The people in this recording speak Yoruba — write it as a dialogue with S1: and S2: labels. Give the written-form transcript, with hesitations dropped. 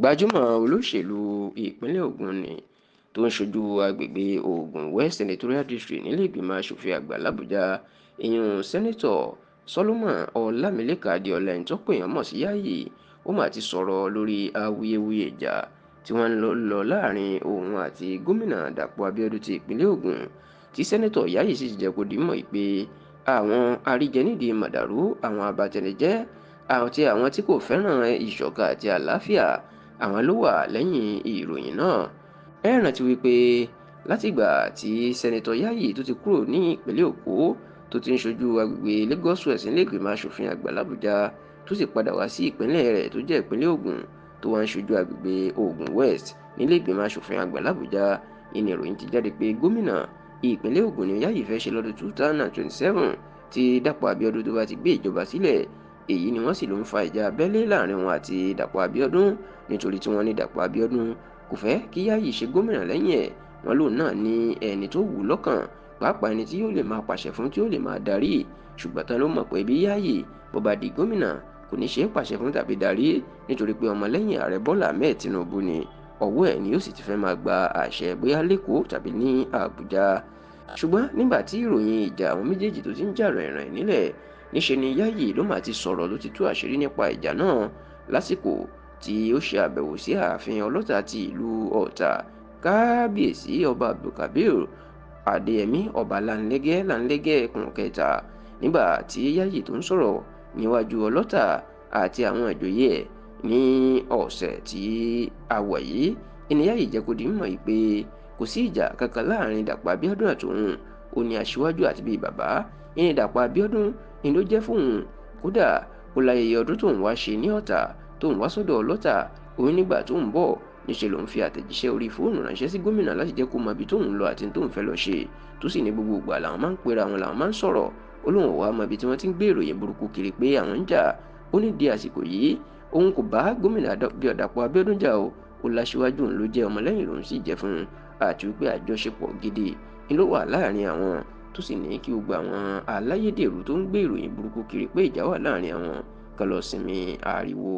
S1: gbajúmọ̀ olóṣèlú ìpínlẹ̀ Ògùn ni tó ń ṣojú agbègbè Ògùn West Senatorial District nílé ìgbìmọ̀ asòfin àgbà làbújá ìyún sẹ́nẹ́tọ̀ Solomon Ọlámilékan Adéọlá ẹni tó pè yàn mọ̀ sí Yayi ó mà ti sọ̀rọ̀ lórí awuyewuye ìjà tí wọ́n ń lọ láàrin òun àti gómìnà Dàpọ̀ Abíọ́dún ti ìpínlẹ̀ Ògùn tí sẹ́nẹ́tọ̀ Yayi sì ti jẹ́ kó di mọ̀ pé àwọn aríjẹnídìí màdàrú, àwọn abatẹnijẹ́ àti àwọn tí kò fẹ́ràn ìṣọ̀kan àti àlàáfíà àwọn ló wà lẹ́yìn ìròyìn náà. Ẹ rántí wípé látìgbà tí sẹ́nẹ́tọ̀ Yayi tó ti kúrò ní ìpínlẹ̀ Èkó tó ti ń ṣojú agbègbè Lagos West nílé ìgbìmọ̀ asòfin àgbà làbújá tó sì padà wá sí ìpínlẹ̀ rẹ̀ tó jẹ́ ìpínlẹ̀ Ògùn tó wá ń ṣojú agbègbè Ògùn West nílé ìgbìmọ̀ asòfin àgbà làbújá ìní ìròyìn ti jáde pé gómìnà ìpínlẹ̀ Ògùn ni Yayi fẹ́ ṣe lọ́dún 2027 tí Dàpọ̀ Abíọ́dún tó bá ti gbé ìjọba sílẹ̀. Èyí ni wọ́n sì ló ń fa ìjà abẹ́lé láàrin wọn àti Dàpọ̀ Abíọ́dún nítorí tí wọ́n ní Dàpọ̀ Abíọ́dún kò fẹ́ kí Yayi ṣe gómìnà lẹ́yìn ẹ̀. Wọ́n lòun náà ní ẹni tó wù lọ́kàn, pàápàá ẹni tí yóò lè máa pàṣẹ fún, tí yóò lè máa darí. Ṣùgbọ́n tán ló mọ̀ pé bí Yayi bó bá di gómìnà kò ní ṣe é pàṣẹ fún tàbí darí nítorí pé ọmọlẹ́yìn ààrẹ Bọ́lá Ahmed Tinubu ni. Ọwọ́ ẹ̀ ni yóò sì ti fẹ́ máa gba àṣẹ bóyá lẹ́kọ̀ọ́ tàbí ní Àbújá. Ṣùgbọ́n nígbà tí ìròyìn ìjà àwọn méjèèjì tó ti ń jà rìnrìn nílẹ̀ níṣe ni Yayi ló máa ti sọ̀rọ̀ ló ti tú àṣírí nípa ìjà náà lásìkò tí ó ṣe àbẹ̀wò sí ààfin ọlọ́ta ti ìlú Ọ̀tà kábíyèsí ọba Abdulkabir Adéyẹmí ọba Lanlẹ́gẹ́ ẹkùn kẹta. Nígbà tí Yayi tó ń sọ̀rọ̀ níwájú ọlọ́ta àti àwọn ìjòyè ẹ̀ ní ọ̀sẹ̀ tí a wà yìí, ẹni Yayi jẹ́ kó di mímọ̀ pé kò sí ìjà kankan láàrin Dàpọ̀ Abíọ́dún àtòun. Ó ní aṣíwájú àti bíi bàbá ẹni Dàpọ̀ Abíọ́dún ni ló jẹ́ fóun. Kódà ó láyẹyẹ ọdún tóun wá ṣe ní Ọ̀tà tóun wá sọ́dọ̀ ọlọ́ta, òun nígbà tóun bọ̀ níṣẹ́ lòun fi àtẹ̀jíṣẹ́ orí fóònù ránṣẹ́ sí gómìnà láti jẹ́ kó mọ ibi tóun lọ àti tóun fẹ́ lọ ṣe, tó sì ní gbogbo ìgbà làwọn máa ń pera wọn làwọn máa ń sọ̀rọ̀. Ó lóun ò wá mọ ibi tí wọ́n ti ń gbé ìròyìn burúkú kiri pé àwọn ń jà. Ó ní di àsìkò yìí òun kò bá gómìnà Dàpọ̀ Abíọ́dún jà o. Ó láṣíwájú òun ló jẹ́, ọmọlẹ́yìn lòun sì jẹ́ fún un, àti wípé àjọṣepọ̀ gidi ni ló wà láàrin àwọn, tó sì ní kí gbogbo àwọn aláyédèrú tó ń gbé ìròyìn burúkú kiri pé ìjà wà láàrin àwọn kan lọ sinmi ariwo.